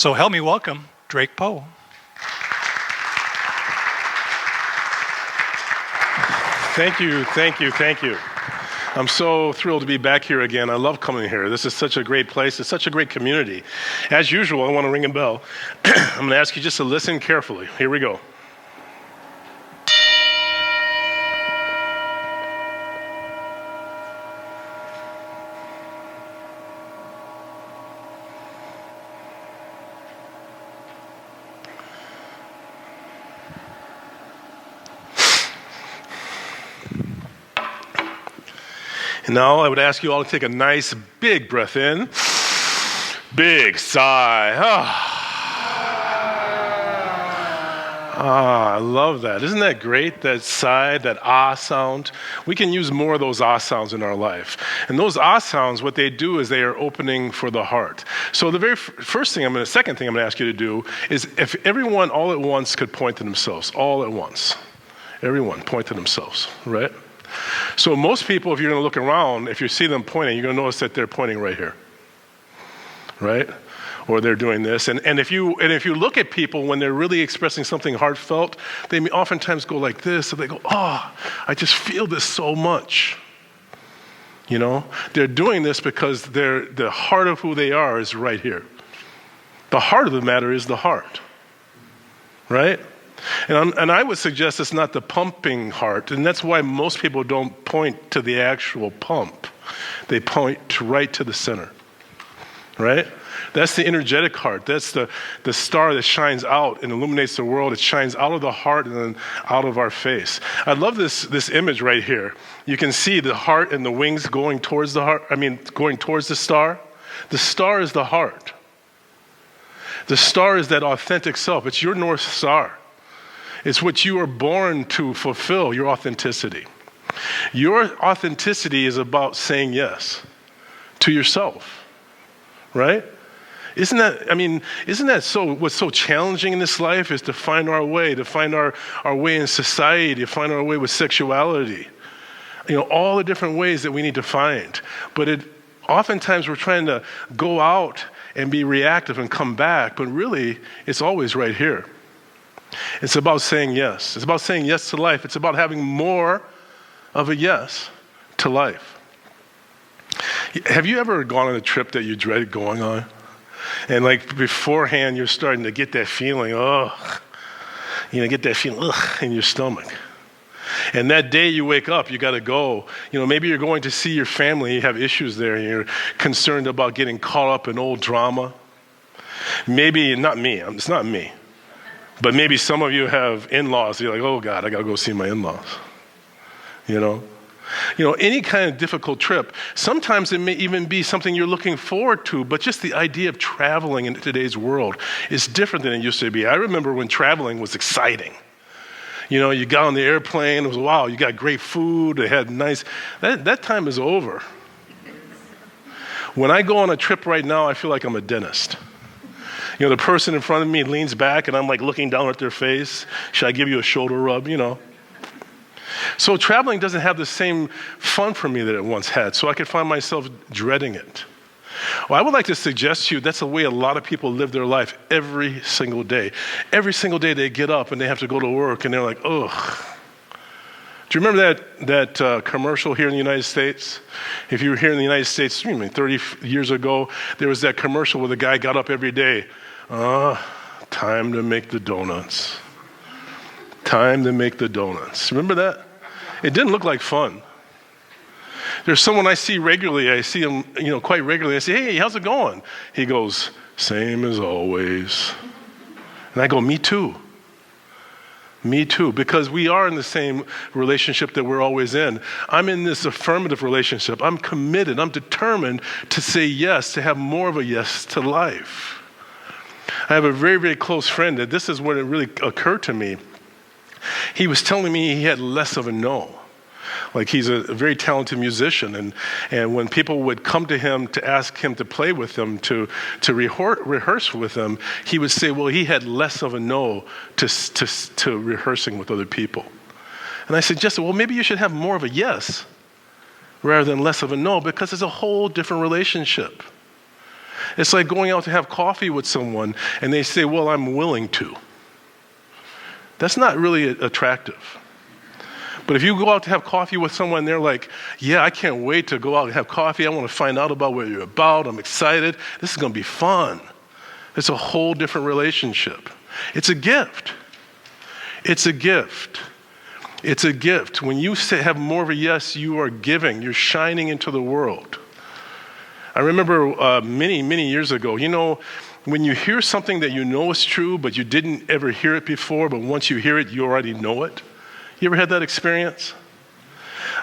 So help me welcome Drake Powe. Thank you. I'm so thrilled to be back here again. I love coming here. This is such a great place. It's such a great community. As usual, I want to ring a bell. I'm going to ask you just to listen carefully. Here we go. And now I would ask you all to take a nice big breath in. Big sigh. I love that. Isn't that great? That sigh, that ah sound. We can use more of those ah sounds in our life. And those ah sounds, what they do is they are opening for the heart. So the very second thing I'm going to ask you to do is if everyone all at once could point to themselves, all at once. Everyone point to themselves, right? So most people, if you're going to look around, if you see them pointing, you're going to notice that they're pointing right here, right? Or they're doing this. And if you look at people when they're really expressing something heartfelt, they may oftentimes go like this, and they go, oh, I just feel this so much. You know, they're doing this because the heart of who they are is right here. The heart of the matter is the heart, right? And I would suggest it's not the pumping heart, and that's why most people don't point to the actual pump. They point right to the center, right? That's the energetic heart. That's the star that shines out and illuminates the world. It shines out of the heart and then out of our face. I love this image right here. You can see the heart and the wings going towards the heart. Going towards the star. The star is the heart. The star is that authentic self. It's your North Star. It's what you are born to fulfill, your authenticity. Your authenticity is about saying yes to yourself, right? Isn't that so, what's so challenging in this life is to find our way in society, to find our way with sexuality. You know, all the different ways that we need to find. But oftentimes we're trying to go out and be reactive and come back, but really it's always right here. It's about saying yes. It's about saying yes to life. It's about having more of a yes to life. Have you ever gone on a trip that you dreaded going on? And like beforehand, you're starting to get that feeling, get that feeling in your stomach. And that day you wake up, you got to go. You know, maybe you're going to see your family, you have issues there, and you're concerned about getting caught up in old drama. Maybe, it's not me. But maybe some of you have in-laws. You're like, oh God, I got to go see my in-laws. You know, any kind of difficult trip. Sometimes it may even be something you're looking forward to, but just the idea of traveling in today's world is different than it used to be. I remember when traveling was exciting. You know, you got on the airplane, it was, wow, you got great food, they had that time is over. When I go on a trip right now, I feel like I'm a dentist. You know, the person in front of me leans back and I'm like looking down at their face. Should I give you a shoulder rub? You know. So traveling doesn't have the same fun for me that it once had. So I could find myself dreading it. Well, I would like to suggest to you that's the way a lot of people live their life every single day. Every single day they get up and they have to go to work and they're like, ugh. Do you remember that commercial here in the United States? If you were here in the United States, 30 years ago, there was that commercial where the guy got up every day. Time to make the donuts. Time to make the donuts. Remember that? It didn't look like fun. There's someone I see regularly. I see him, quite regularly. I say, hey, how's it going? He goes, same as always. And I go, me too. Me too, because we are in the same relationship that we're always in. I'm in this affirmative relationship. I'm committed. I'm determined to say yes, to have more of a yes to life. I have a very, very close friend that this is when it really occurred to me. He was telling me he had less of a no. Like he's a very talented musician, and when people would come to him to ask him to play with them, to rehearse with them, he would say, well, he had less of a no to rehearsing with other people. And I suggested, well, maybe you should have more of a yes rather than less of a no, because it's a whole different relationship. It's like going out to have coffee with someone and they say, well, I'm willing to. That's not really attractive. But if you go out to have coffee with someone, they're like, yeah, I can't wait to go out and have coffee. I want to find out about what you're about. I'm excited. This is going to be fun. It's a whole different relationship. It's a gift. It's a gift. It's a gift. When you have more of a yes, you are giving. You're shining into the world. I remember many, many years ago, when you hear something that you know is true, but you didn't ever hear it before, but once you hear it, you already know it. You ever had that experience?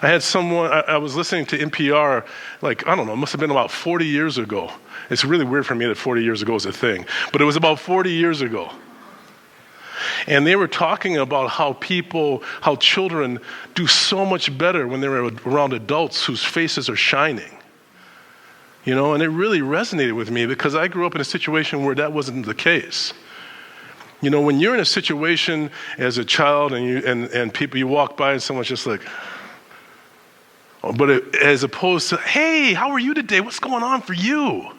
I had someone, I was listening to NPR, it must have been about 40 years ago. It's really weird for me that 40 years ago is a thing, but it was about 40 years ago. And they were talking about how children do so much better when they're around adults whose faces are shining. And it really resonated with me because I grew up in a situation where that wasn't the case. When you're in a situation as a child and people, you walk by and someone's just like, as opposed to, hey, how are you today? What's going on for you?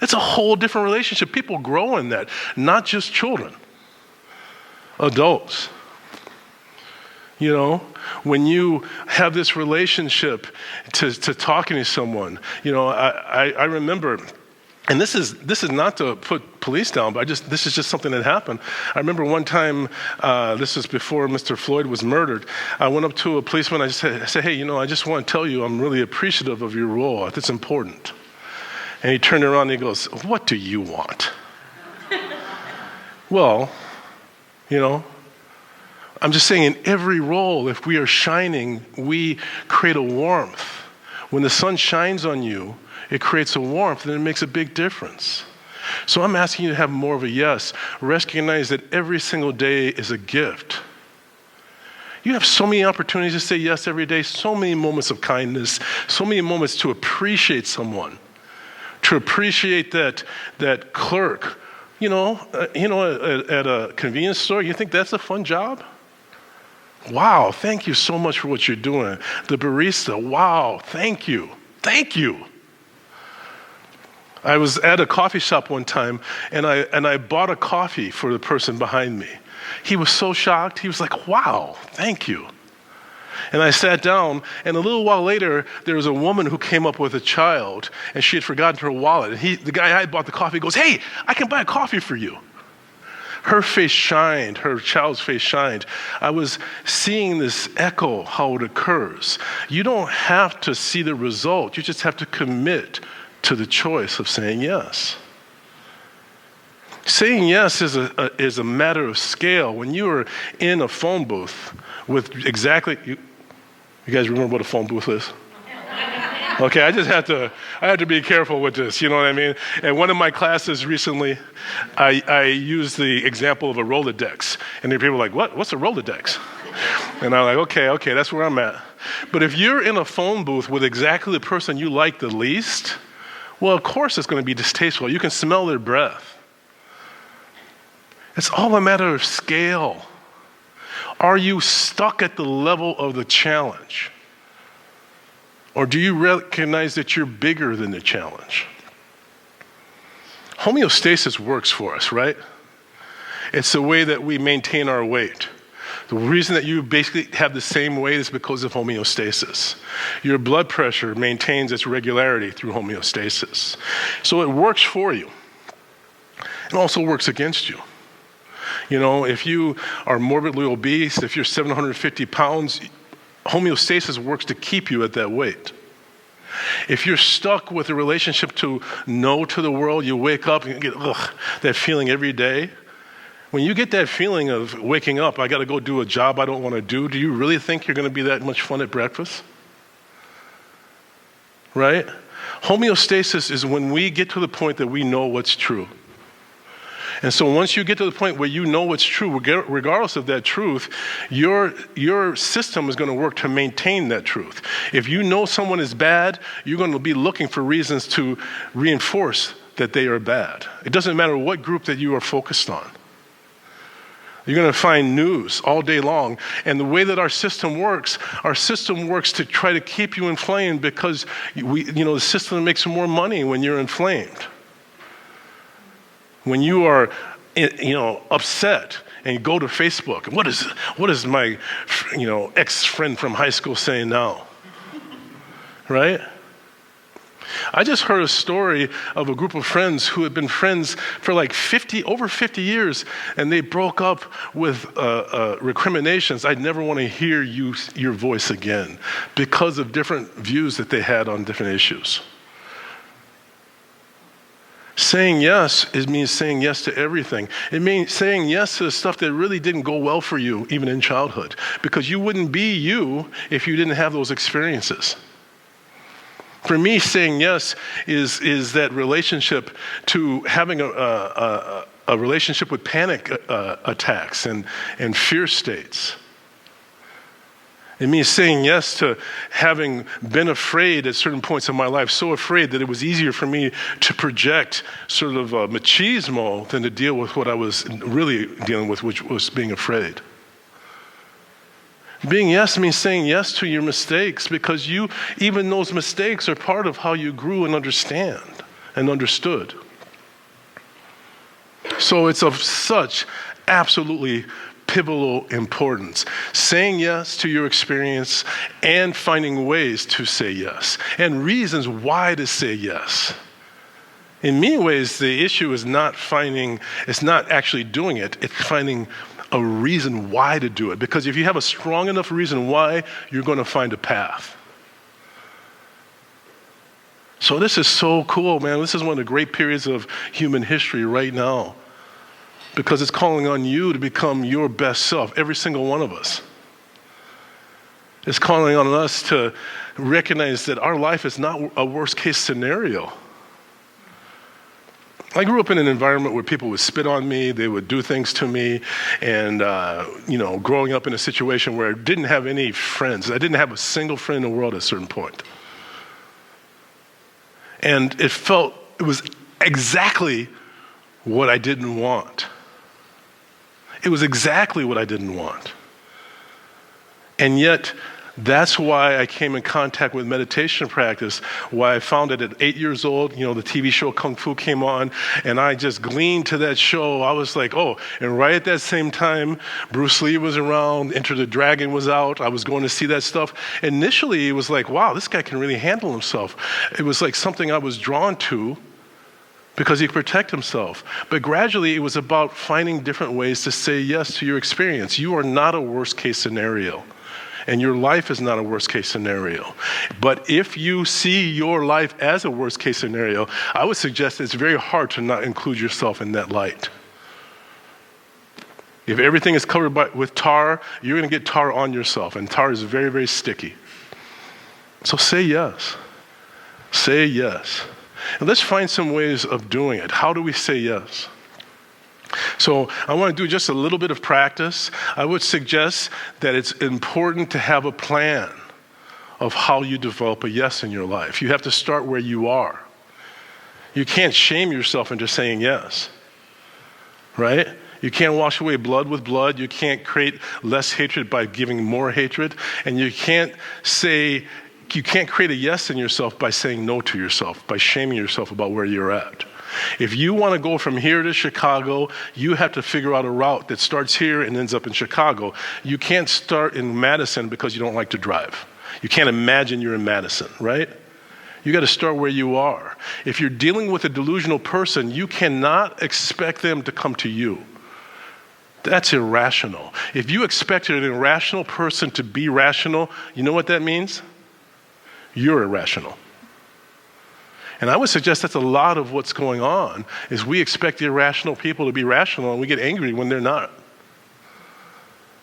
It's a whole different relationship. People grow in that, not just children, adults. When you have this relationship to talking to someone, I remember, and this is not to put police down, but this is just something that happened. I remember one time, this was before Mr. Floyd was murdered. I went up to a policeman. I said, hey, I just want to tell you I'm really appreciative of your role. It's important. And he turned around and he goes, what do you want? Well, I'm just saying in every role, if we are shining, we create a warmth. When the sun shines on you, it creates a warmth and it makes a big difference. So I'm asking you to have more of a yes. Recognize that every single day is a gift. You have so many opportunities to say yes every day, so many moments of kindness, so many moments to appreciate someone, to appreciate that clerk. At a convenience store, you think that's a fun job? Wow, thank you so much for what you're doing. The barista, wow, thank you. Thank you. I was at a coffee shop one time, and I bought a coffee for the person behind me. He was so shocked. He was like, wow, thank you. And I sat down, and a little while later, there was a woman who came up with a child, and she had forgotten her wallet. And the guy I bought the coffee goes, hey, I can buy a coffee for you. Her face shined, her child's face shined. I was seeing this echo, how it occurs. You don't have to see the result. You just have to commit to the choice of saying yes. Saying yes is a matter of scale. When you are in a phone booth with you guys remember what a phone booth is? Okay, I had to be careful with this, you know what I mean? In one of my classes recently, I used the example of a Rolodex. And there people were like, what's a Rolodex? And I'm like, okay, that's where I'm at. But if you're in a phone booth with exactly the person you like the least, well, of course it's going to be distasteful. You can smell their breath. It's all a matter of scale. Are you stuck at the level of the challenge? Or do you recognize that you're bigger than the challenge? Homeostasis works for us, right? It's the way that we maintain our weight. The reason that you basically have the same weight is because of homeostasis. Your blood pressure maintains its regularity through homeostasis. So it works for you. It also works against you. If you are morbidly obese, if you're 750 pounds, homeostasis works to keep you at that weight. If you're stuck with a relationship to no to the world, you wake up and you get that feeling every day. When you get that feeling of waking up, I got to go do a job I don't want to do you really think you're going to be that much fun at breakfast? Right? Homeostasis is when we get to the point that we know what's true. And so once you get to the point where you know what's true, regardless of that truth, your system is going to work to maintain that truth. If you know someone is bad, you're going to be looking for reasons to reinforce that they are bad. It doesn't matter what group that you are focused on. You're going to find news all day long. And the way that our system works to try to keep you inflamed because the system makes more money when you're inflamed. When you are, upset and you go to Facebook, what is my, ex-friend from high school saying now? Right? I just heard a story of a group of friends who had been friends for like over 50 years, and they broke up with recriminations. I'd never want to hear your voice again because of different views that they had on different issues. Saying yes means saying yes to everything. It means saying yes to the stuff that really didn't go well for you, even in childhood, because you wouldn't be you if you didn't have those experiences. For me, saying yes is that relationship to having a relationship with panic attacks and fear states. It means saying yes to having been afraid at certain points in my life, so afraid that it was easier for me to project sort of machismo than to deal with what I was really dealing with, which was being afraid. Being yes means saying yes to your mistakes because even those mistakes are part of how you grew and understand and understood. So it's of such absolutely pivotal importance. Saying yes to your experience and finding ways to say yes and reasons why to say yes. In many ways, the issue is not actually doing it, it's finding a reason why to do it. Because if you have a strong enough reason why, you're going to find a path. So this is so cool, man. This is one of the great periods of human history right now. Because it's calling on you to become your best self, every single one of us. It's calling on us to recognize that our life is not a worst case scenario. I grew up in an environment where people would spit on me, they would do things to me, and growing up in a situation where I didn't have any friends. I didn't have a single friend in the world at a certain point. And it was exactly what I didn't want. It was exactly what I didn't want. And yet, that's why I came in contact with meditation practice, why I found it at 8 years old. The TV show Kung Fu came on, and I just gleaned to that show. I was like, oh, and right at that same time, Bruce Lee was around, Enter the Dragon was out. I was going to see that stuff. Initially, it was like, wow, this guy can really handle himself. It was like something I was drawn to because he could protect himself. But gradually, it was about finding different ways to say yes to your experience. You are not a worst case scenario. And your life is not a worst case scenario. But if you see your life as a worst case scenario, I would suggest it's very hard to not include yourself in that light. If everything is covered with tar, you're going to get tar on yourself. And tar is very, very sticky. So say yes. Say yes. And let's find some ways of doing it. How do we say yes? So I want to do just a little bit of practice. I would suggest that it's important to have a plan of how you develop a yes in your life. You have to start where you are. You can't shame yourself into saying yes, right? You can't wash away blood with blood. You can't create less hatred by giving more hatred. And you can't create a yes in yourself by saying no to yourself, by shaming yourself about where you're at. If you want to go from here to Chicago, you have to figure out a route that starts here and ends up in Chicago. You can't start in Madison because you don't like to drive. You can't imagine you're in Madison, right? You got to start where you are. If you're dealing with a delusional person, you cannot expect them to come to you. That's irrational. If you expect an irrational person to be rational, you know what that means? You're irrational. And I would suggest that's a lot of what's going on, is we expect the irrational people to be rational and we get angry when they're not.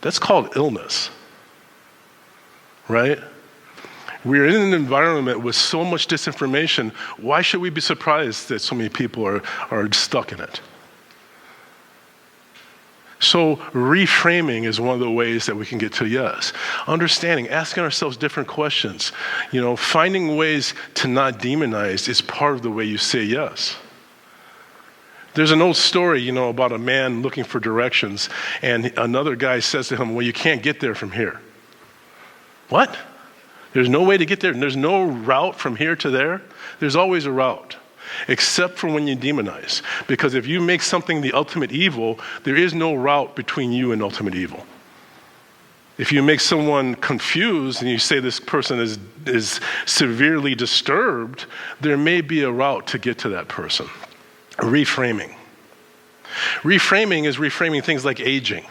That's called illness, right? We're in an environment with so much disinformation. Why should we be surprised that so many people are stuck in it? So reframing is one of the ways that we can get to yes. Understanding, asking ourselves different questions. Finding ways to not demonize is part of the way you say yes. There's an old story, about a man looking for directions, and another guy says to him, well, you can't get there from here. What? There's no way to get there? There's no route from here to there? There's always a route, except for when you demonize. Because if you make something the ultimate evil, there is no route between you and ultimate evil. If you make someone confused and you say this person is severely disturbed, there may be a route to get to that person. Reframing. Reframing is reframing things like aging.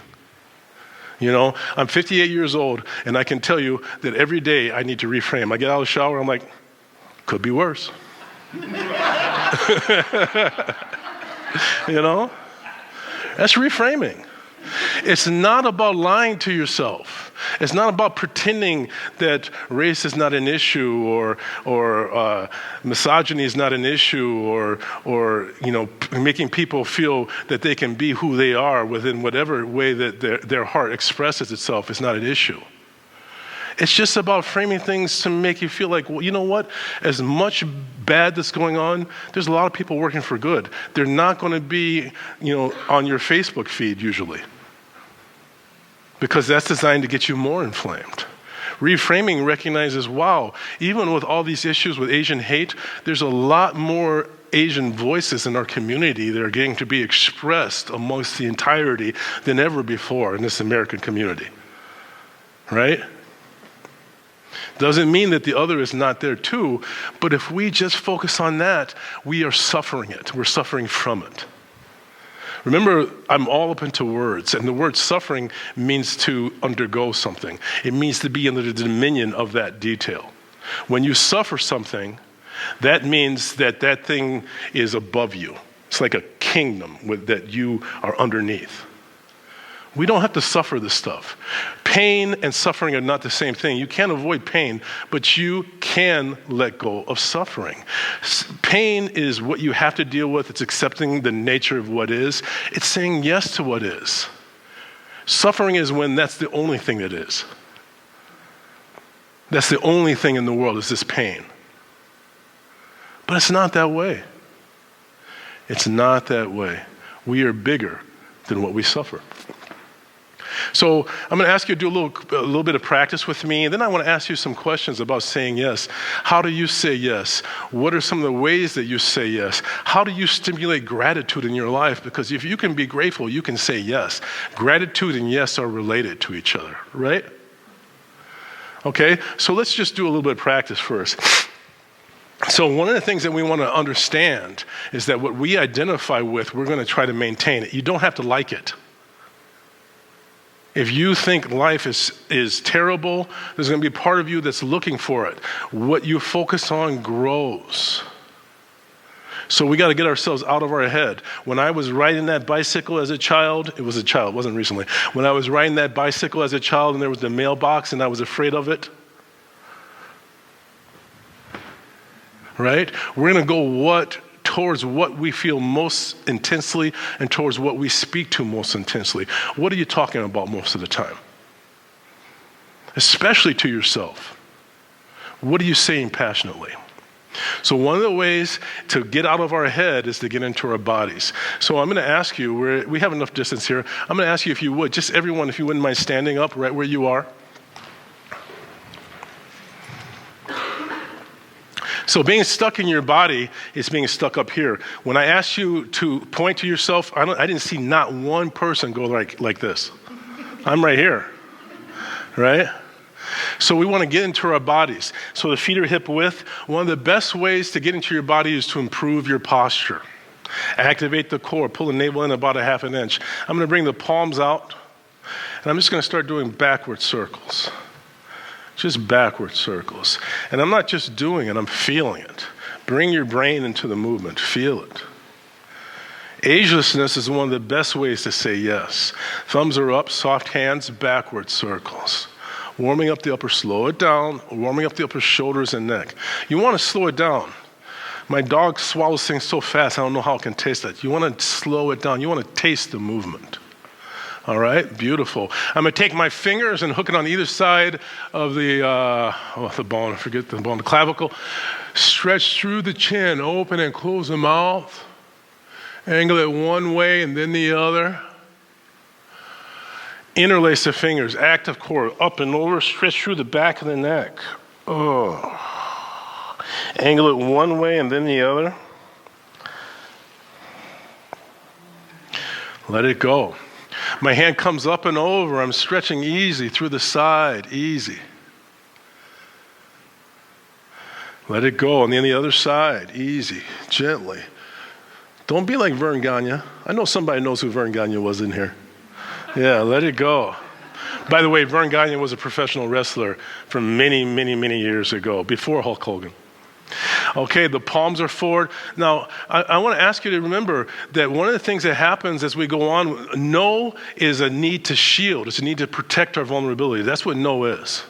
I'm 58 years old, and I can tell you that every day I need to reframe. I get out of the shower, I'm like, could be worse. That's reframing. It's not about lying to yourself. It's not about pretending that race is not an issue or misogyny is not an issue or making people feel that they can be who they are within whatever way that their heart expresses itself is not an issue. It's just about framing things to make you feel like, well, you know what? As much bad that's going on, there's a lot of people working for good. They're not going to be, on your Facebook feed usually, because that's designed to get you more inflamed. Reframing recognizes, wow, even with all these issues with Asian hate, there's a lot more Asian voices in our community that are getting to be expressed amongst the entirety than ever before in this American community, right? Doesn't mean that the other is not there too, but if we just focus on that, we are suffering it. We're suffering from it. Remember, I'm all up into words, and the word suffering means to undergo something. It means to be under the dominion of that detail. When you suffer something, that means that thing is above you. It's like a kingdom that you are underneath. We don't have to suffer this stuff. Pain and suffering are not the same thing. You can't avoid pain, but you can let go of suffering. Pain is what you have to deal with. It's accepting the nature of what is. It's saying yes to what is. Suffering is when that's the only thing that is. That's the only thing in the world is this pain. But it's not that way. It's not that way. We are bigger than what we suffer. So I'm going to ask you to do a little bit of practice with me, and then I want to ask you some questions about saying yes. How do you say yes? What are some of the ways that you say yes? How do you stimulate gratitude in your life? Because if you can be grateful, you can say yes. Gratitude and yes are related to each other, right? Okay, so let's just do a little bit of practice first. So one of the things that we want to understand is that what we identify with, we're going to try to maintain it. You don't have to like it. If you think life is terrible, there's going to be part of you that's looking for it. What you focus on grows. So we got to get ourselves out of our head. When I was riding that bicycle as a child, it wasn't recently. When I was riding that bicycle as a child and there was the mailbox and I was afraid of it, right? We're going to go towards what we feel most intensely and towards what we speak to most intensely. What are you talking about most of the time? Especially to yourself. What are you saying passionately? So one of the ways to get out of our head is to get into our bodies. So I'm going to ask you, we have enough distance here, I'm going to ask you if you would, just everyone, if you wouldn't mind standing up right where you are. So being stuck in your body is being stuck up here. When I asked you to point to yourself, I didn't see not one person go like this. I'm right here, right? So we want to get into our bodies. So the feet are hip width. One of the best ways to get into your body is to improve your posture. Activate the core, pull the navel in about a half an inch. I'm going to bring the palms out, and I'm just going to start doing backward circles. Just backward circles. And I'm not just doing it, I'm feeling it. Bring your brain into the movement. Feel it. Agelessness is one of the best ways to say yes. Thumbs are up, soft hands, backward circles. Warming up the upper, slow it down. Warming up the upper shoulders and neck. You want to slow it down. My dog swallows things so fast, I don't know how it can taste that. You want to slow it down. You want to taste the movement. All right, beautiful. I'm going to take my fingers and hook it on either side of the bone, the clavicle. Stretch through the chin, open and close the mouth. Angle it one way and then the other. Interlace the fingers, active core, up and over, stretch through the back of the neck. Oh. Angle it one way and then the other. Let it go. My hand comes up and over. I'm stretching easy through the side, easy. Let it go. And then the other side, easy, gently. Don't be like Vern Gagne. I know somebody knows who Vern Gagne was in here. Yeah, let it go. By the way, Vern Gagne was a professional wrestler from many, many, many years ago, before Hulk Hogan. Okay, the palms are forward. Now, I want to ask you to remember that one of the things that happens as we go on, no is a need to shield. It's a need to protect our vulnerability. That's what no is.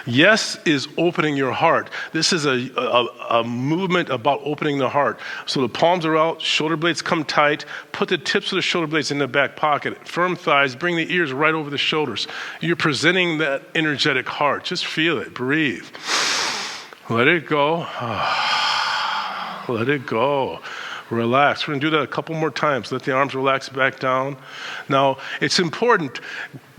Yes is opening your heart. This is a movement about opening the heart. So the palms are out, shoulder blades come tight, put the tips of the shoulder blades in the back pocket, firm thighs, bring the ears right over the shoulders. You're presenting that energetic heart. Just feel it, breathe. Let it go. Let it go. Relax. We're going to do that a couple more times. Let the arms relax back down. Now, it's important.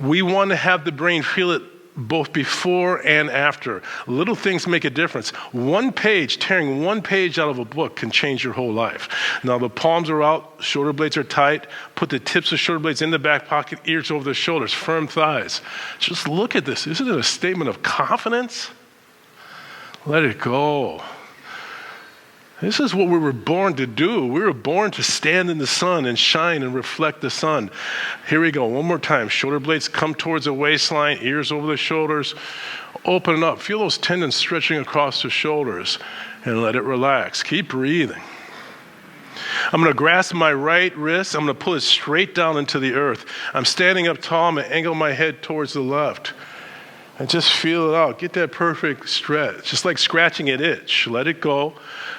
We want to have the brain feel it both before and after. Little things make a difference. One page, tearing one page out of a book can change your whole life. Now the palms are out, shoulder blades are tight. Put the tips of shoulder blades in the back pocket, ears over the shoulders, firm thighs. Just look at this. Isn't it a statement of confidence? Let it go. This is what we were born to do. We were born to stand in the sun and shine and reflect the sun. Here we go. One more time. Shoulder blades come towards the waistline, ears over the shoulders. Open it up. Feel those tendons stretching across the shoulders and let it relax. Keep breathing. I'm going to grasp my right wrist. I'm going to pull it straight down into the earth. I'm standing up tall. I'm going to angle my head towards the left. And just feel it out. Get that perfect stretch. Just like scratching an itch. Let it go.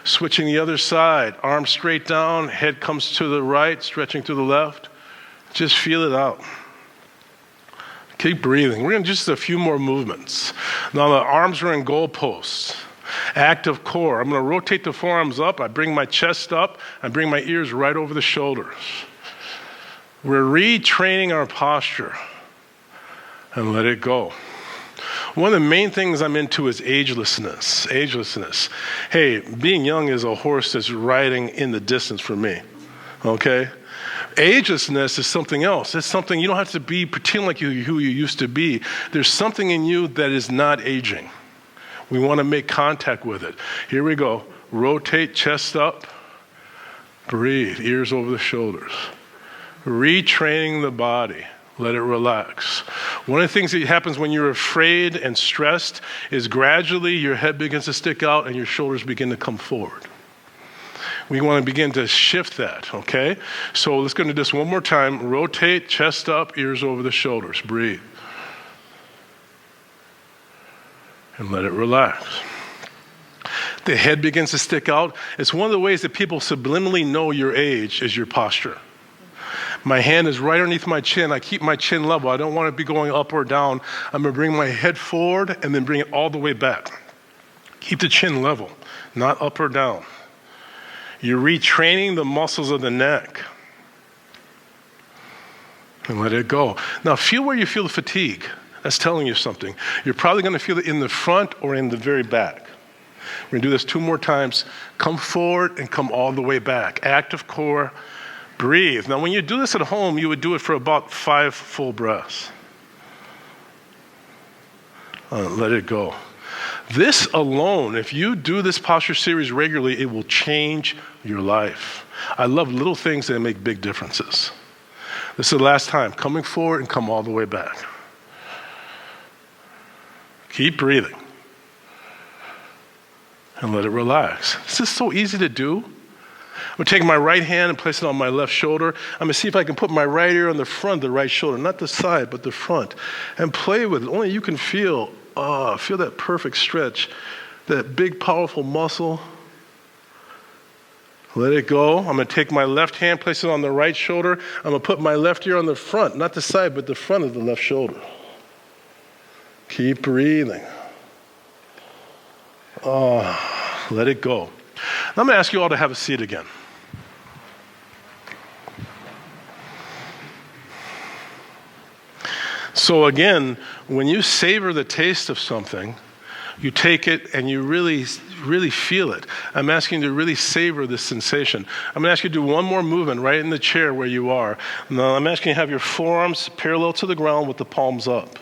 Switching the other side. Arms straight down. Head comes to the right. Stretching to the left. Just feel it out. Keep breathing. We're going to just a few more movements. Now the arms are in goalposts. Active core. I'm going to rotate the forearms up. I bring my chest up. I bring my ears right over the shoulders. We're retraining our posture. And let it go. One of the main things I'm into is agelessness. Agelessness. Hey, being young is a horse that's riding in the distance for me. Okay? Agelessness is something else. It's something you don't have to be pretend like who you used to be. There's something in you that is not aging. We want to make contact with it. Here we go. Rotate, chest up. Breathe, ears over the shoulders. Retraining the body. Let it relax. One of the things that happens when you're afraid and stressed is gradually your head begins to stick out and your shoulders begin to come forward. We want to begin to shift that, okay? So let's go into this one more time. Rotate, chest up, ears over the shoulders. Breathe. And let it relax. The head begins to stick out. It's one of the ways that people subliminally know your age is your posture. My hand is right underneath my chin. I keep my chin level. I don't want to be going up or down. I'm going to bring my head forward and then bring it all the way back. Keep the chin level, not up or down. You're retraining the muscles of the neck. And let it go. Now feel where you feel the fatigue. That's telling you something. You're probably going to feel it in the front or in the very back. We're going to do this 2 more times. Come forward and come all the way back. Active core. Breathe. Now, when you do this at home, you would do it for about 5 full breaths. Let it go. This alone, if you do this posture series regularly, it will change your life. I love little things that make big differences. This is the last time. Coming forward and come all the way back. Keep breathing. And let it relax. This is so easy to do. I'm going to take my right hand and place it on my left shoulder. I'm going to see if I can put my right ear on the front of the right shoulder, not the side, but the front, and play with it. Only you can feel that perfect stretch, that big, powerful muscle. Let it go. I'm going to take my left hand, place it on the right shoulder. I'm going to put my left ear on the front, not the side, but the front of the left shoulder. Keep breathing. Let it go. Now I'm going to ask you all to have a seat again. So again, when you savor the taste of something, you take it and you really, really feel it. I'm asking you to really savor this sensation. I'm going to ask you to do one more movement right in the chair where you are. Now, I'm asking you to have your forearms parallel to the ground with the palms up.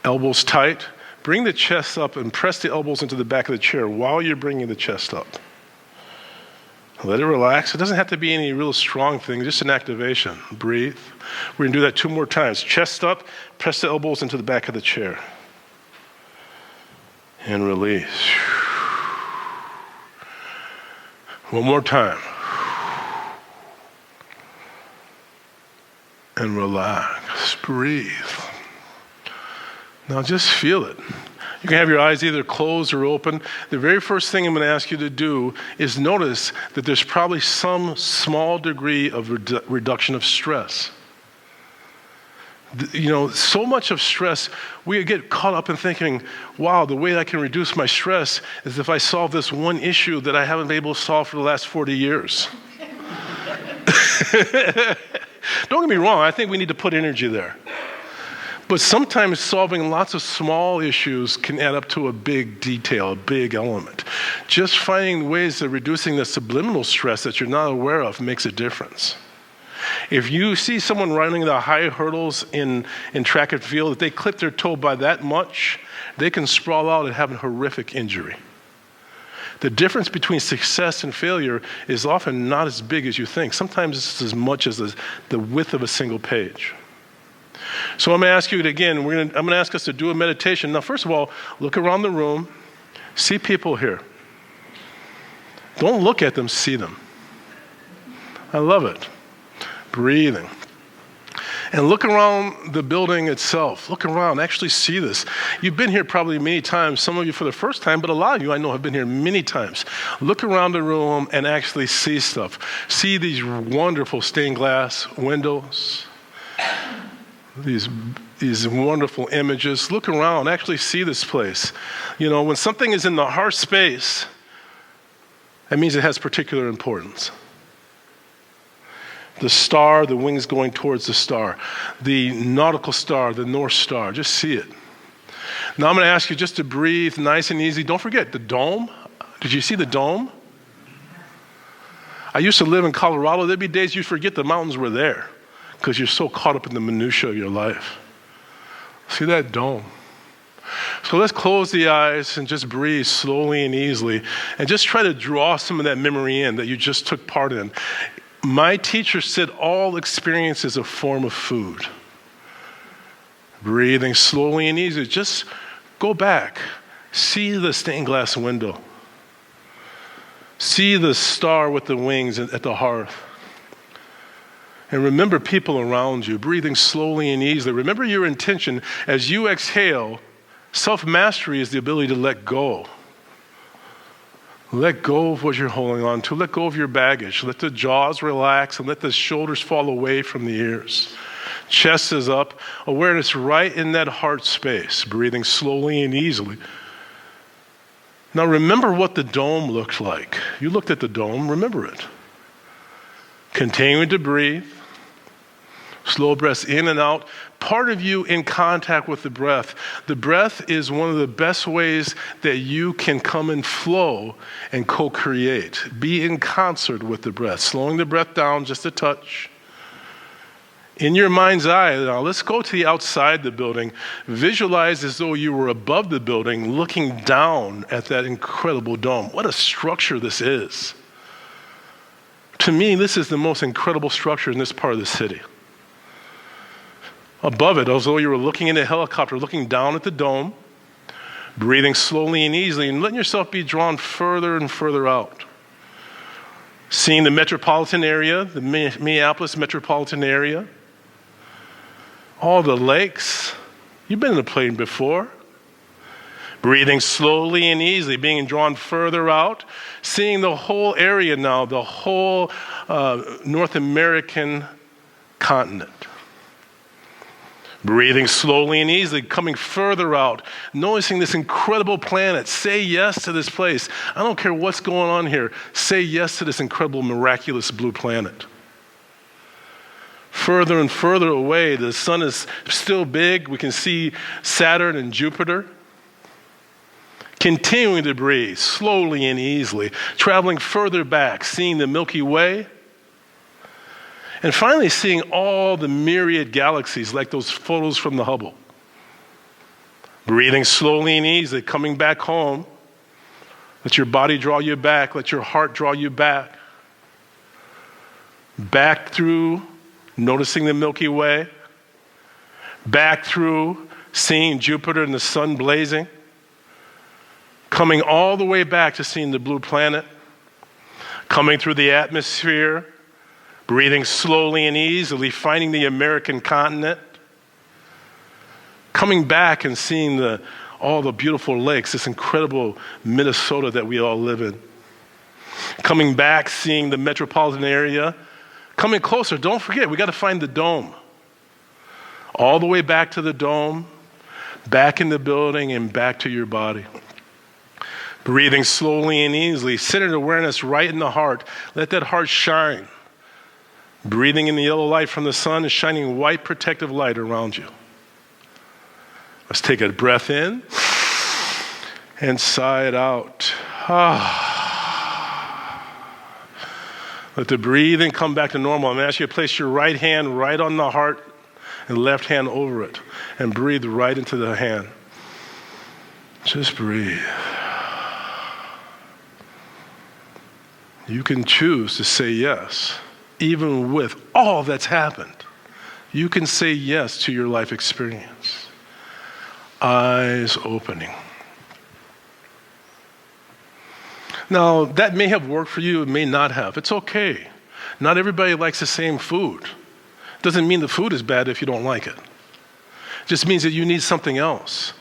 Elbows tight. Bring the chest up and press the elbows into the back of the chair while you're bringing the chest up. Let it relax. It doesn't have to be any real strong thing, just an activation. Breathe. We're going to do that 2 more times. Chest up, press the elbows into the back of the chair. And release. One more time. And relax. Breathe. Now just feel it. You can have your eyes either closed or open. The very first thing I'm going to ask you to do is notice that there's probably some small degree of reduction of stress. So much of stress, we get caught up in thinking, wow, the way I can reduce my stress is if I solve this one issue that I haven't been able to solve for the last 40 years. Don't get me wrong, I think we need to put energy there. But sometimes solving lots of small issues can add up to a big detail, a big element. Just finding ways of reducing the subliminal stress that you're not aware of makes a difference. If you see someone running the high hurdles in track and field, if they clip their toe by that much, they can sprawl out and have a horrific injury. The difference between success and failure is often not as big as you think. Sometimes it's as much as the width of a single page. So I'm going to ask you again, I'm going to ask us to do a meditation. Now, first of all, look around the room. See people here. Don't look at them, see them. I love it. Breathing. And look around the building itself. Look around, actually see this. You've been here probably many times, some of you for the first time, but a lot of you I know have been here many times. Look around the room and actually see stuff. See these wonderful stained glass windows, these wonderful images. Look around, actually see this place. When something is in the heart space, that means it has particular importance. The star, the wings going towards the star. The nautical star, the North Star. Just see it. Now I'm going to ask you just to breathe nice and easy. Don't forget the dome. Did you see the dome? I used to live in Colorado. There'd be days you'd forget the mountains were there because you're so caught up in the minutia of your life. See that dome? So let's close the eyes and just breathe slowly and easily and just try to draw some of that memory in that you just took part in. My teacher said all experience is a form of food. Breathing slowly and easy. Just go back. See the stained glass window. See the star with the wings at the hearth. And remember people around you. Breathing slowly and easily. Remember your intention. As you exhale, self-mastery is the ability to let go. Let go of what you're holding on to. Let go of your baggage. Let the jaws relax and let the shoulders fall away from the ears. Chest is up. Awareness right in that heart space. Breathing slowly and easily. Now remember what the dome looked like. You looked at the dome. Remember it. Continuing to breathe. Slow breaths in and out. Part of you in contact with the breath. The breath is one of the best ways that you can come and flow and co-create. Be in concert with the breath. Slowing the breath down just a touch. In your mind's eye, now let's go to the outside the building. Visualize as though you were above the building looking down at that incredible dome. What a structure this is. To me, this is the most incredible structure in this part of the city. Above it, as though you were looking in a helicopter, looking down at the dome, breathing slowly and easily, and letting yourself be drawn further and further out. Seeing the metropolitan area, the Minneapolis metropolitan area, all the lakes. You've been in a plane before. Breathing slowly and easily, being drawn further out, seeing the whole area now, the whole North American continent. Breathing slowly and easily, coming further out, noticing this incredible planet. Say yes to this place. I don't care what's going on here. Say yes to this incredible, miraculous blue planet. further and further away. The sun is still big. We can see Saturn and Jupiter. Continuing to breathe slowly and easily, traveling further back, seeing the Milky Way, and finally seeing all the myriad galaxies like those photos from the Hubble. Breathing slowly and easily, coming back home. Let your body draw you back. Let your heart draw you back. Back through noticing the Milky Way. Back through seeing Jupiter and the sun blazing. Coming all the way back to seeing the blue planet. Coming through the atmosphere. Breathing slowly and easily, finding the American continent. Coming back and seeing all the beautiful lakes, this incredible Minnesota that we all live in. Coming back, seeing the metropolitan area. Coming closer, don't forget, we got to find the dome. All the way back to the dome, back in the building, and back to your body. Breathing slowly and easily, centered awareness right in the heart. Let that heart shine. Breathing in the yellow light from the sun and shining white protective light around you. Let's take a breath in and sigh it out. Let the breathing come back to normal. I'm going to ask you to place your right hand right on the heart and left hand over it and breathe right into the hand. Just breathe. You can choose to say yes, even with all that's happened. You can say yes to your life experience. Eyes opening. Now, that may have worked for you, it may not have. It's okay. Not everybody likes the same food. Doesn't mean the food is bad if you don't like it. It just means that you need something else.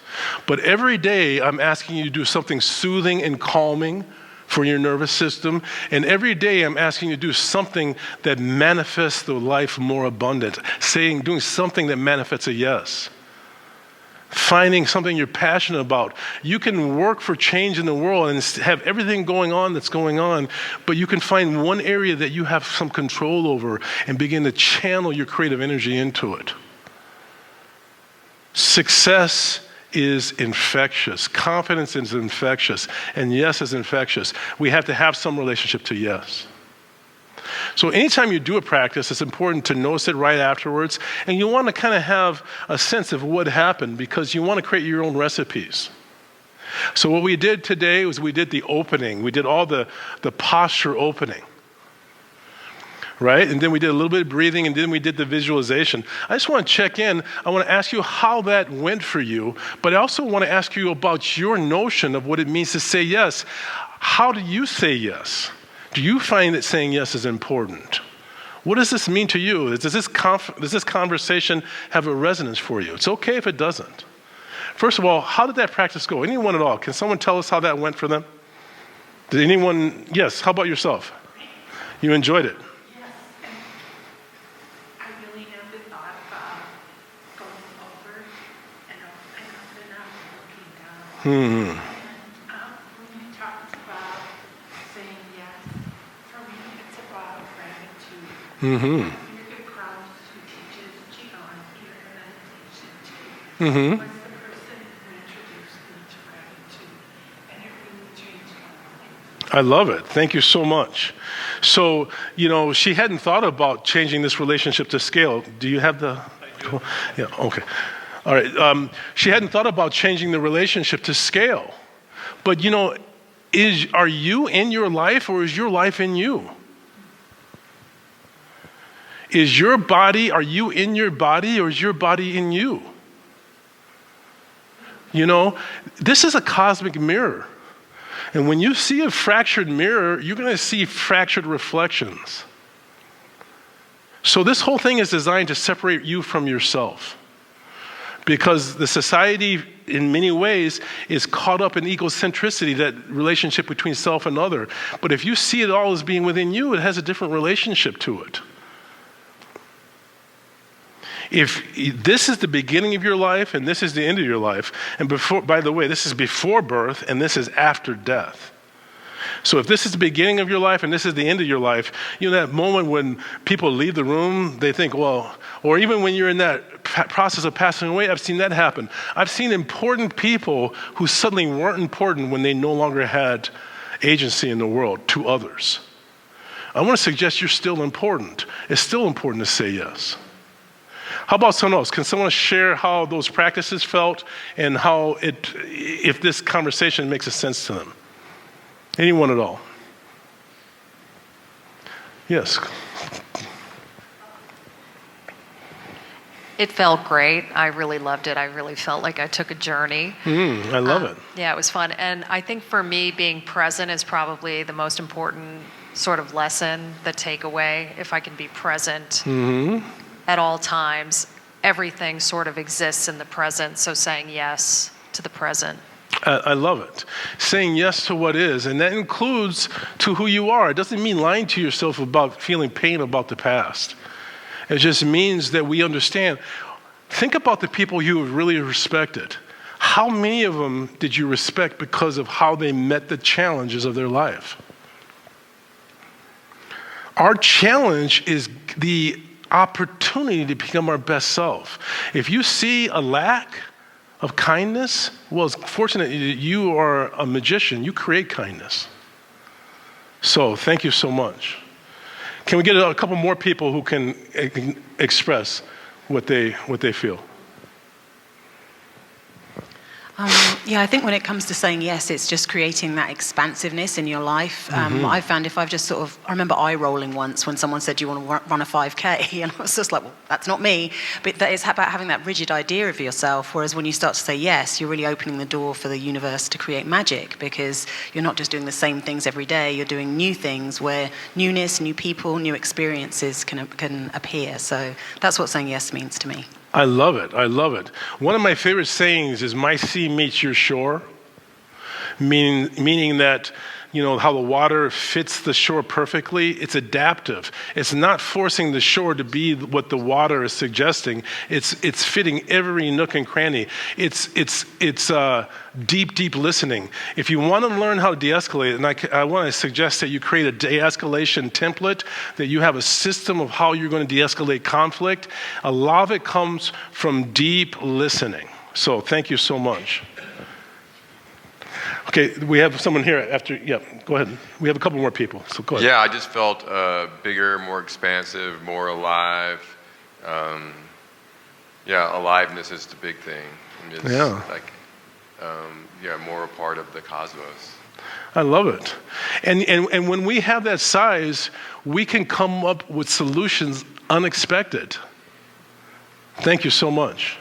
But every day, I'm asking you to do something soothing and calming for your nervous system. And every day, I'm asking you to do something that manifests the life more abundant. Doing something that manifests a yes. Finding something you're passionate about. You can work for change in the world and have everything going on that's going on, but you can find one area that you have some control over and begin to channel your creative energy into it. Success is infectious. Confidence is infectious. And yes is infectious. We have to have some relationship to yes. So anytime you do a practice, it's important to notice it right afterwards. And you want to kind of have a sense of what happened because you want to create your own recipes. So what we did today was we did the opening. We did all the posture opening. Right? And then we did a little bit of breathing, and then we did the visualization. I just want to check in. I want to ask you how that went for you, but I also want to ask you about your notion of what it means to say yes. How do you say yes? Do you find that saying yes is important? What does this mean to you? Does this conversation have a resonance for you? It's okay if it doesn't. First of all, how did that practice go? Anyone at all? Can someone tell us how that went for them? Did anyone? Yes. How about yourself? You enjoyed it? Yes. I really never thought about going over and up and looking down. When you talked about saying yes, for me it's about gratitude. You're the cross who teaches Qigong here in meditation too. Was the person who introduced me to gratitude, and it really changed my life. I love it. Thank you so much. So, she hadn't thought about changing this relationship to scale. Do you have the? Yeah, okay. All right. She hadn't thought about changing the relationship to scale. But, are you in your life or is your life in you? Are you in your body or is your body in you? This is a cosmic mirror. And when you see a fractured mirror, you're going to see fractured reflections. So this whole thing is designed to separate you from yourself. Because the society, in many ways, is caught up in egocentricity, that relationship between self and other. But if you see it all as being within you, it has a different relationship to it. If this is the beginning of your life and this is the end of your life, and by the way, this is before birth and this is after death. So if this is the beginning of your life and this is the end of your life, that moment when people leave the room, they think, well, or even when you're in that process of passing away, I've seen that happen. I've seen important people who suddenly weren't important when they no longer had agency in the world to others. I want to suggest you're still important. It's still important to say yes. How about someone else? Can someone share how those practices felt and how if this conversation makes a sense to them? Anyone at all? Yes. It felt great. I really loved it. I really felt like I took a journey. I love it. Yeah, it was fun. And I think for me, being present is probably the most important sort of lesson, the takeaway. If I can be present at all times, everything sort of exists in the present. So saying yes to the present. I love it. Saying yes to what is, and that includes to who you are. It doesn't mean lying to yourself about feeling pain about the past. It just means that we understand. Think about the people you have really respected. How many of them did you respect because of how they met the challenges of their life? Our challenge is the opportunity to become our best self. If you see a lack of kindness, well, it's fortunate that you are a magician. You create kindness. So thank you so much. Can we get a couple more people who can express what they feel? I think when it comes to saying yes, it's just creating that expansiveness in your life. I found if I've just I remember eye rolling once when someone said, do you want to run a 5K? And I was just like, well, that's not me. But that is about having that rigid idea of yourself. Whereas when you start to say yes, you're really opening the door for the universe to create magic, because you're not just doing the same things every day. You're doing new things where newness, new people, new experiences can appear. So that's what saying yes means to me. I love it. I love it. One of my favorite sayings is "my sea meets your shore," meaning that, how the water fits the shore perfectly. It's adaptive. It's not forcing the shore to be what the water is suggesting. It's fitting every nook and cranny. It's deep listening. If you want to learn how to de-escalate, and I want to suggest that you create a de-escalation template, that you have a system of how you're going to de-escalate conflict. A lot of it comes from deep listening. So thank you so much. Okay, we have someone here after. Yeah, go ahead. We have a couple more people, so go ahead. Yeah, I just felt bigger, more expansive, more alive. Aliveness is the big thing. It's more a part of the cosmos. I love it. And when we have that size, we can come up with solutions unexpected. Thank you so much.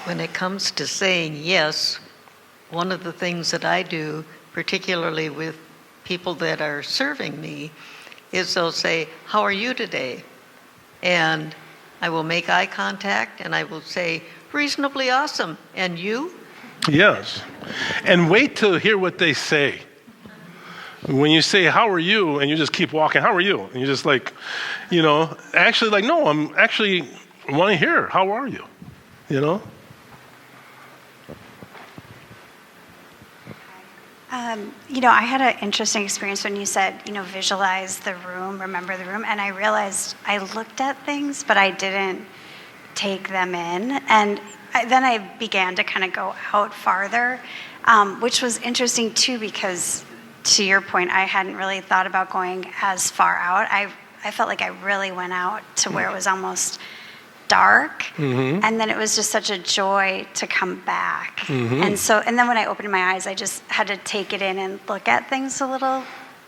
When it comes to saying yes, one of the things that I do, particularly with people that are serving me, is they'll say, "How are you today?" And I will make eye contact and I will say, "Reasonably awesome. And you?" Yes. And wait to hear what they say. When you say, "How are you?" and you just keep walking, "How are you?" and you're just like, actually like, no, I want to hear, "How are you?" I had an interesting experience when you said, visualize the room, remember the room, and I realized I looked at things, but I didn't take them in, and then I began to kind of go out farther, which was interesting too, because to your point, I hadn't really thought about going as far out. I felt like I really went out to where it was almost dark, and then it was just such a joy to come back. And then when I opened my eyes, I just had to take it in and look at things a little.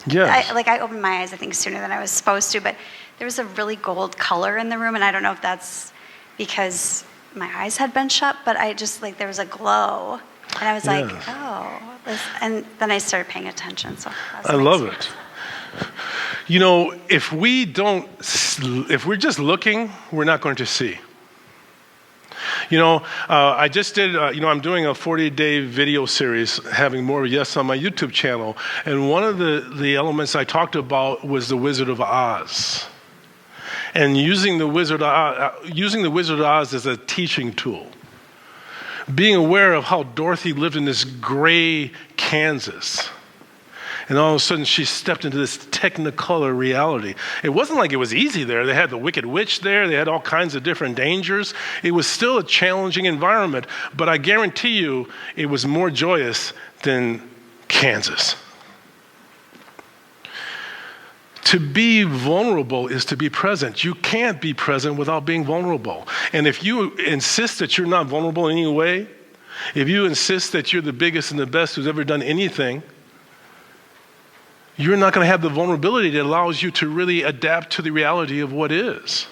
Yes. I opened my eyes, I think, sooner than I was supposed to, but there was a really gold color in the room, and I don't know if that's because my eyes had been shut, but I just, there was a glow, and I was like, oh, and then I started paying attention, so that was I love it. If we're just looking, we're not going to see. I just did, I'm doing a 40-day video series, having more yes on my YouTube channel. And one of the elements I talked about was the Wizard of Oz. And using the Wizard of Oz as a teaching tool. Being aware of how Dorothy lived in this gray Kansas. And all of a sudden, she stepped into this technicolor reality. It wasn't like it was easy there. They had the Wicked Witch there. They had all kinds of different dangers. It was still a challenging environment, but I guarantee you it was more joyous than Kansas. To be vulnerable is to be present. You can't be present without being vulnerable. And if you insist that you're not vulnerable in any way, if you insist that you're the biggest and the best who's ever done anything, you're not going to have the vulnerability that allows you to really adapt to the reality of what is.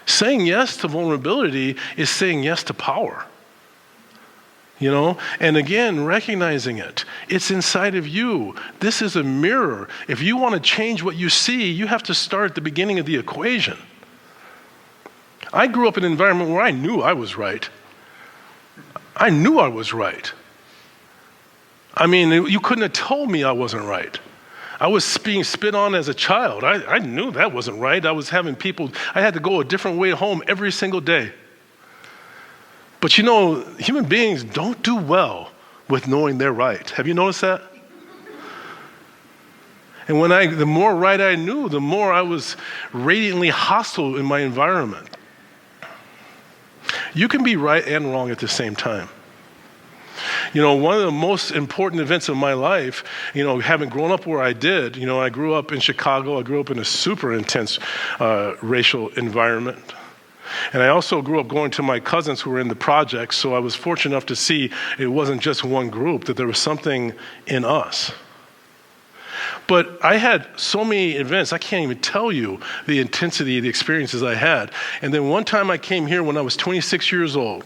Saying yes to vulnerability is saying yes to power. And again, recognizing it. It's inside of you. This is a mirror. If you want to change what you see, you have to start at the beginning of the equation. I grew up in an environment where I knew I was right. I knew I was right. I mean, you couldn't have told me I wasn't right. I was being spit on as a child. I knew that wasn't right. I was having people, I had to go a different way home every single day. But human beings don't do well with knowing they're right. Have you noticed that? And the more right I knew, the more I was radiantly hostile in my environment. You can be right and wrong at the same time. One of the most important events of my life, having grown up where I did, I grew up in Chicago. I grew up in a super intense racial environment. And I also grew up going to my cousins who were in the projects, so I was fortunate enough to see it wasn't just one group, that there was something in us. But I had so many events, I can't even tell you the intensity of the experiences I had. And then one time I came here when I was 26 years old.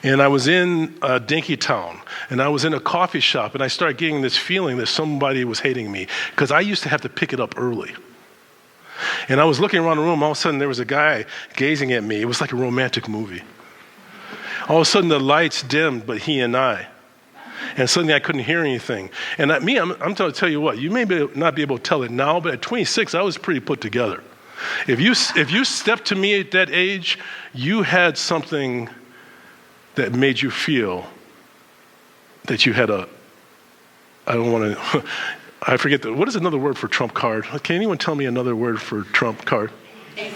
And I was in Dinkytown, and I was in a coffee shop, and I started getting this feeling that somebody was hating me, because I used to have to pick it up early. And I was looking around the room, all of a sudden there was a guy gazing at me. It was like a romantic movie. All of a sudden the lights dimmed, but he and I. And suddenly I couldn't hear anything. And I'm going to tell you what, you may not be able to tell it now, but at 26, I was pretty put together. If you stepped to me at that age, you had something that made you feel that you had I forget what is another word for trump card? Can anyone tell me another word for trump card? Ace.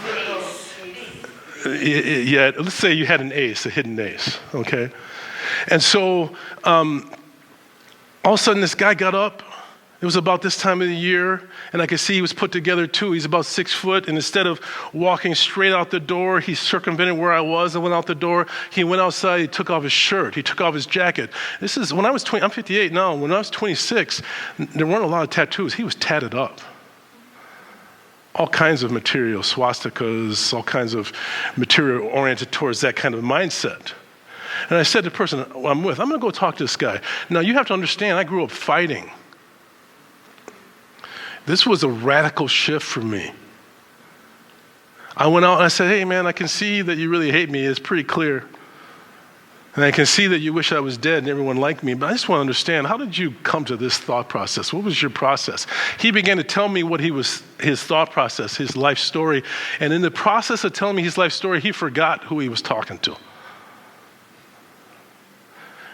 Yeah, let's say you had an ace, a hidden ace, okay? And so all of a sudden this guy got up. It was about this time of the year, and I could see he was put together too. He's about 6 foot, and instead of walking straight out the door, he circumvented where I was and went out the door. He went outside, he took off his shirt, he took off his jacket. This is, when I was 20, I'm 58 now. When I was 26, there weren't a lot of tattoos. He was tatted up. All kinds of material, swastikas, all kinds of material oriented towards that kind of mindset. And I said to the person I'm with, I'm going to go talk to this guy. Now, you have to understand, I grew up fighting. This was a radical shift for me. I went out and I said, hey man, I can see that you really hate me. It's pretty clear. And I can see that you wish I was dead and everyone liked me, but I just want to understand, how did you come to this thought process? What was your process? He began to tell me what his thought process, his life story. And in the process of telling me his life story, he forgot who he was talking to.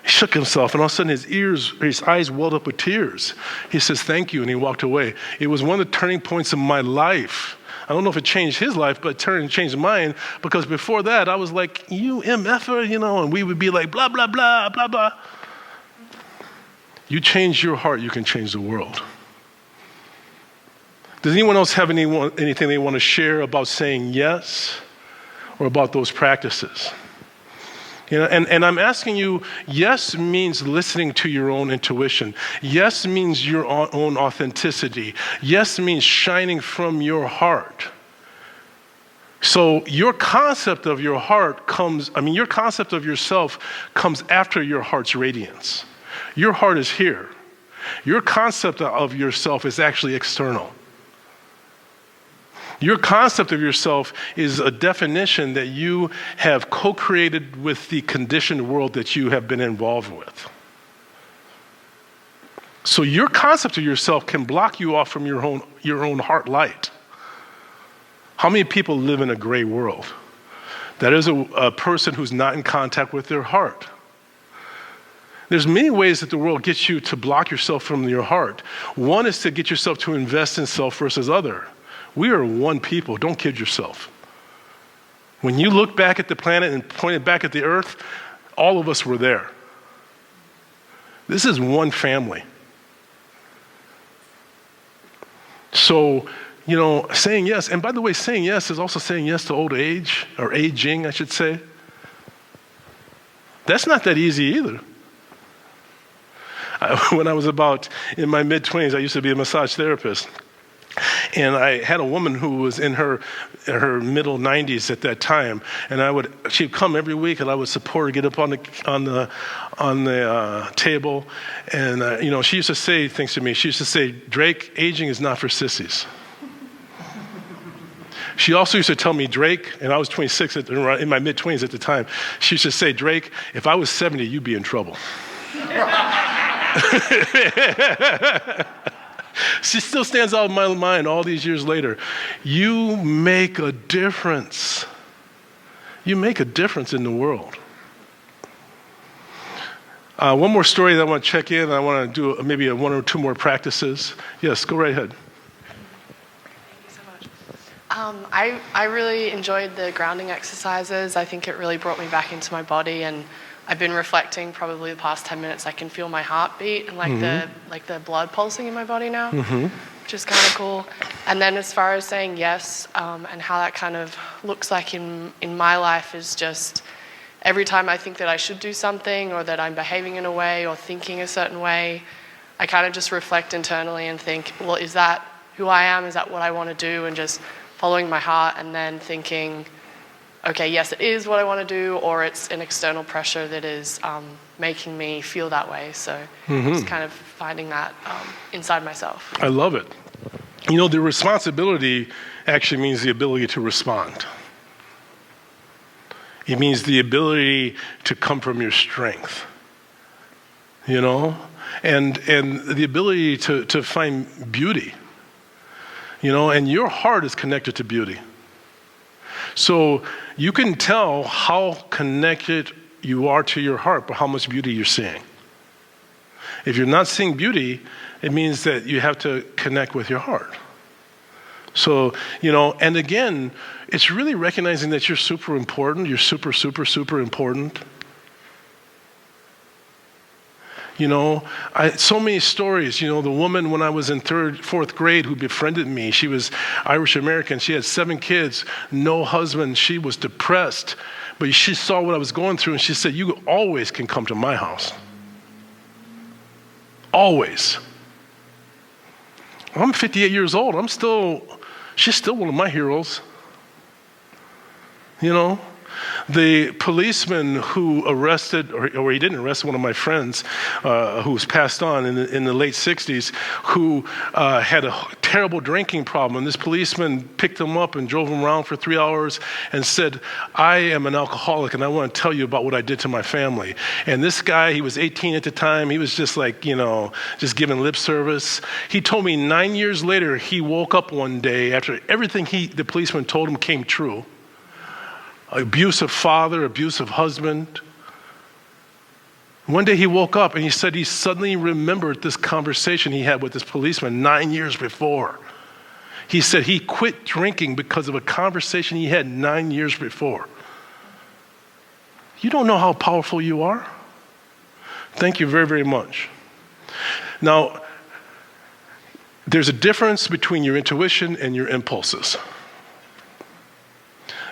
He shook himself, and all of a sudden his eyes welled up with tears. He says, thank you, and he walked away. It was one of the turning points of my life. I don't know if it changed his life, but it changed mine, because before that, I was like, you MFer, and we would be like, blah, blah, blah, blah, blah. You change your heart, you can change the world. Does anyone else have anything they want to share about saying yes, or about those practices? And I'm asking you, yes means listening to your own intuition. Yes means your own authenticity. Yes means shining from your heart. So your concept of your heart your concept of yourself comes after your heart's radiance. Your heart is here. Your concept of yourself is actually external. Your concept of yourself is a definition that you have co-created with the conditioned world that you have been involved with. So your concept of yourself can block you off from your own heart light. How many people live in a gray world? That is a person who's not in contact with their heart. There's many ways that the world gets you to block yourself from your heart. One is to get yourself to invest in self versus other. We are one people. Don't kid yourself. When you look back at the planet and point it back at the earth, all of us were there. This is one family. So, saying yes, and by the way, saying yes is also saying yes to old age, or aging, I should say. That's not that easy either. When I was about in my mid-20s, I used to be a massage therapist. And I had a woman who was in her middle 90s at that time, and she'd come every week, and I would support her, get up on the table, and she used to say things to me. She used to say, "Drake, aging is not for sissies." She also used to tell me, "Drake," and I was 26 in my mid-20s at the time. She used to say, "Drake, if I was 70, you'd be in trouble." She still stands out in my mind all these years later. You make a difference. You make a difference in the world. One more story that I want to check in. I want to do maybe one or two more practices. Yes, go right ahead. Thank you so much. I really enjoyed the grounding exercises. I think it really brought me back into my body, and I've been reflecting probably the past 10 minutes. I can feel my heartbeat and the blood pulsing in my body now, which is kind of cool. And then as far as saying yes, and how that kind of looks like in my life is just every time I think that I should do something or that I'm behaving in a way or thinking a certain way, I kind of just reflect internally and think, well, is that who I am? Is that what I want to do? And just following my heart and then thinking, okay, yes, it is what I want to do, or it's an external pressure that is making me feel that way. So just kind of finding that inside myself. I love it. The responsibility actually means the ability to respond. It means the ability to come from your strength, and the ability to find beauty, and your heart is connected to beauty. So you can tell how connected you are to your heart by how much beauty you're seeing. If you're not seeing beauty, it means that you have to connect with your heart. So, and again, it's really recognizing that you're super important. You're super, super, super important. So many stories. The woman when I was in fourth grade who befriended me, she was Irish American. She had 7 kids, no husband. She was depressed, but she saw what I was going through, and she said, "You always can come to my house. Always." I'm 58 years old. She's still one of my heroes. The policeman who arrested, or he didn't arrest one of my friends who was passed on in the late 60s, who had a terrible drinking problem. And this policeman picked him up and drove him around for 3 hours and said, "I am an alcoholic and I want to tell you about what I did to my family." And this guy, he was 18 at the time. He was just just giving lip service. He told me 9 years later, he woke up one day after everything the policeman told him came true. Abusive father, abusive husband. One day he woke up and he said he suddenly remembered this conversation he had with this policeman 9 years before. He said he quit drinking because of a conversation he had 9 years before. You don't know how powerful you are? Thank you very, very much. Now, there's a difference between your intuition and your impulses.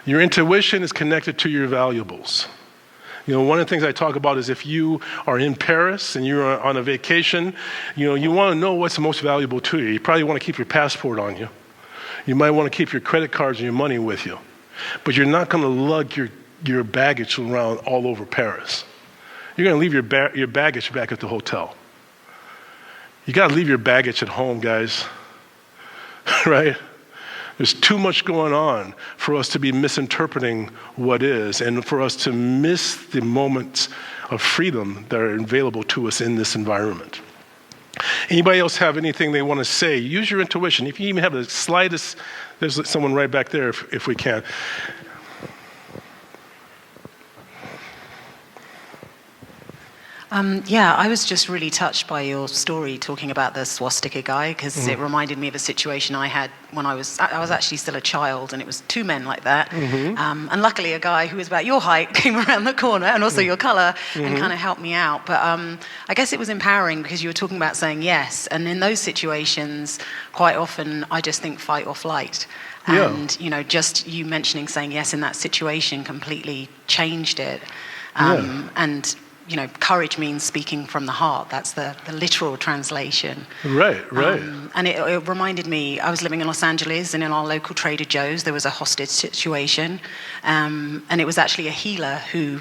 Your intuition is connected to your valuables. One of the things I talk about is if you are in Paris and you're on a vacation, you want to know what's most valuable to you. You probably want to keep your passport on you. You might want to keep your credit cards and your money with you. But you're not going to lug your baggage around all over Paris. You're going to leave your baggage back at the hotel. You got to leave your baggage at home, guys. Right? There's too much going on for us to be misinterpreting what is and for us to miss the moments of freedom that are available to us in this environment. Anybody else have anything they want to say? Use your intuition. If you even have the slightest, there's someone right back there if we can. Yeah, I was just really touched by your story talking about the swastika guy, because it reminded me of a situation I had when I was actually still a child, and it was two men like that. And luckily a guy who was about your height came around the corner, and also your colour, and kind of helped me out. But I guess it was empowering because you were talking about saying yes, and in those situations, quite often I just think fight or flight. And, just you mentioning saying yes in that situation completely changed it. And courage means speaking from the heart. That's the literal translation. Right. And it reminded me, I was living in Los Angeles, and in our local Trader Joe's, there was a hostage situation. And it was actually a healer who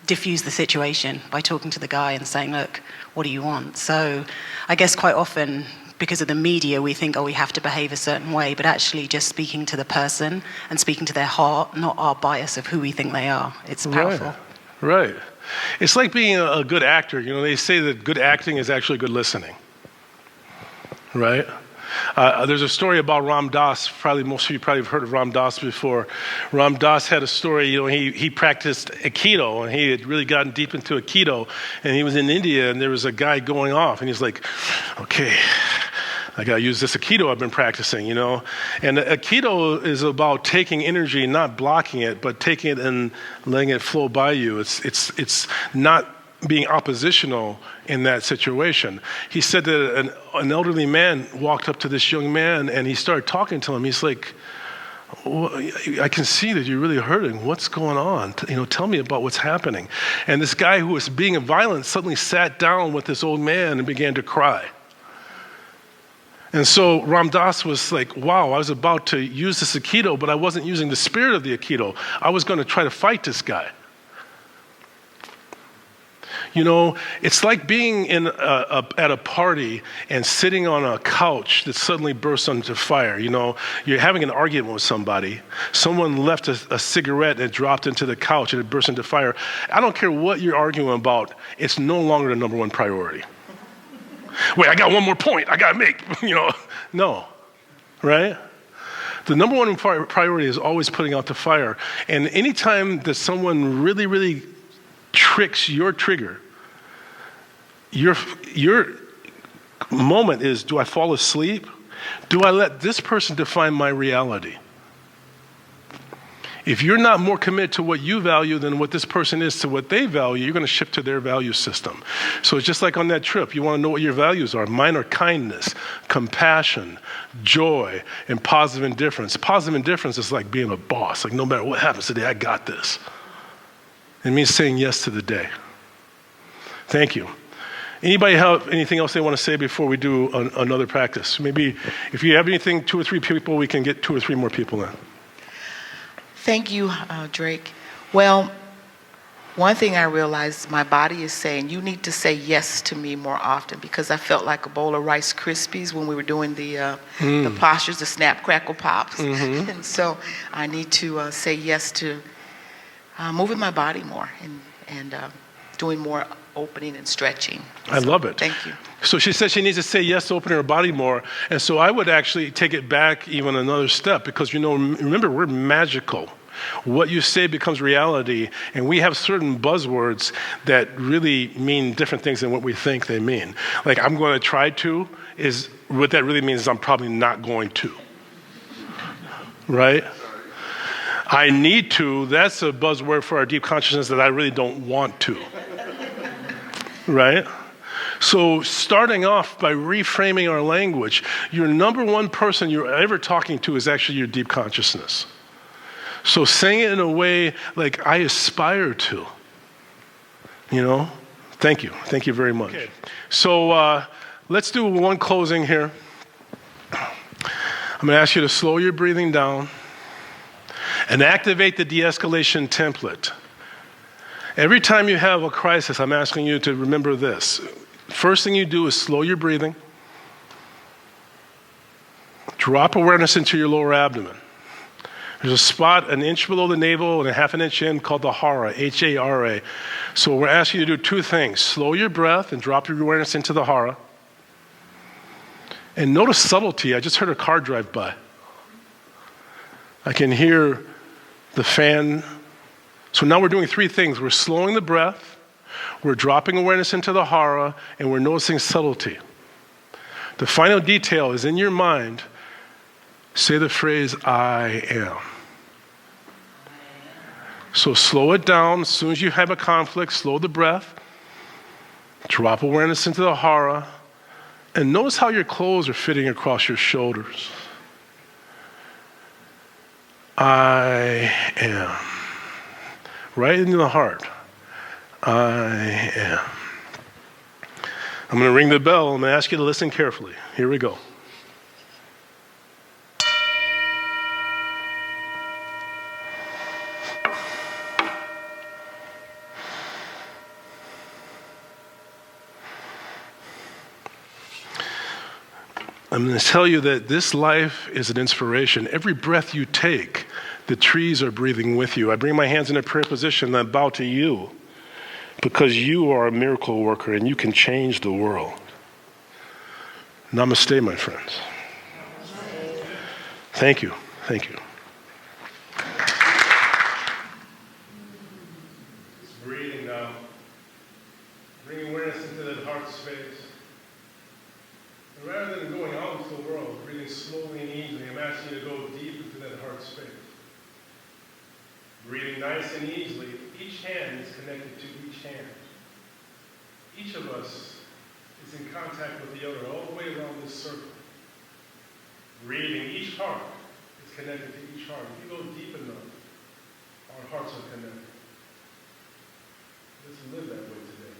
diffused the situation by talking to the guy and saying, look, what do you want? So I guess quite often, because of the media, we think, we have to behave a certain way, but actually just speaking to the person and speaking to their heart, not our bias of who we think they are. It's powerful. Right. It's like being a good actor. They say that good acting is actually good listening, right? There's a story about Ram Dass. Probably most of you probably have heard of Ram Dass before. Ram Dass had a story. He practiced Aikido, and he had really gotten deep into Aikido. And he was in India, and there was a guy going off, and he's like, "Okay, I gotta use this Aikido I've been practicing, And Aikido is about taking energy, not blocking it, but taking it and letting it flow by you. It's not being oppositional in that situation. He said that an elderly man walked up to this young man, and he started talking to him. He's like, I can see that you're really hurting. What's going on? Tell me about what's happening. And this guy who was being violent suddenly sat down with this old man and began to cry. And so Ram Dass was like, wow, I was about to use this Aikido, but I wasn't using the spirit of the Aikido. I was going to try to fight this guy. It's like being at a party and sitting on a couch that suddenly bursts into fire. You're having an argument with somebody. Someone left a cigarette and it dropped into the couch and it burst into fire. I don't care what you're arguing about. It's no longer the number one priority. Wait, I got one more point I got to make. No, right? The number one priority is always putting out the fire. And anytime that someone really, really tricks your trigger, your moment is, do I fall asleep? Do I let this person define my reality? If you're not more committed to what you value than what this person is to what they value, you're going to shift to their value system. So it's just like on that trip. You want to know what your values are. Mine are kindness, compassion, joy, and positive indifference. Positive indifference is like being a boss. Like no matter what happens today, I got this. It means saying yes to the day. Thank you. Anybody have anything else they want to say before we do another practice? Maybe if you have anything, 2 or 3 people, we can get 2 or 3 more people in. Thank you, Drake. Well, one thing I realized, my body is saying, you need to say yes to me more often, because I felt like a bowl of Rice Krispies when we were doing the postures, the snap, crackle, pops. And so I need to say yes to moving my body more and doing more opening and stretching. I love it. Thank you. So she said she needs to say yes to opening her body more. And so I would actually take it back even another step, because, remember, we're magical. What you say becomes reality, and we have certain buzzwords that really mean different things than what we think they mean. Like, I'm going to try to, is what that really means is I'm probably not going to. Right? I need to, that's a buzzword for our deep consciousness that I really don't want to. Right? So starting off by reframing our language, your number one person you're ever talking to is actually your deep consciousness. So saying it in a way like I aspire to, Thank you. Thank you very much. Okay. So let's do one closing here. I'm going to ask you to slow your breathing down and activate the de-escalation template. Every time you have a crisis, I'm asking you to remember this. First thing you do is slow your breathing. Drop awareness into your lower abdomen. There's a spot an inch below the navel and a half an inch in called the hara, H-A-R-A. So we're asking you to do 2 things. Slow your breath and drop your awareness into the hara. And notice subtlety. I just heard a car drive by. I can hear the fan. So now we're doing 3 things. We're slowing the breath, We're dropping awareness into the hara, and we're noticing subtlety. The final detail is in your mind. Say the phrase, I am. So slow it down. As soon as you have a conflict, slow the breath. Drop awareness into the hara. And notice how your clothes are fitting across your shoulders. I am. Right into the heart. I am. I'm going to ring the bell. I'm going to ask you to listen carefully. Here we go. I'm going to tell you that this life is an inspiration. Every breath you take, the trees are breathing with you. I bring my hands in a prayer position and I bow to you because you are a miracle worker and you can change the world. Namaste, my friends. Thank you. Thank you. Just breathing now. Bring awareness into that heart space. And rather than going out into the world, breathing slowly and easily, I'm asking you to go deep into that heart space. Breathing nice and easily, each hand is connected to each hand. Each of us is in contact with the other all the way around this circle. Breathing, each heart is connected to each heart. If you go deep enough, our hearts are connected. Let's live that way today.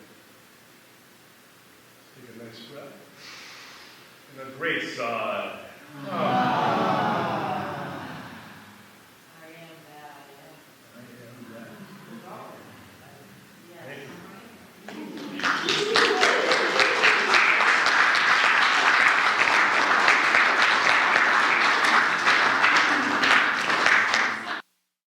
Let's take a nice breath. And a great sigh.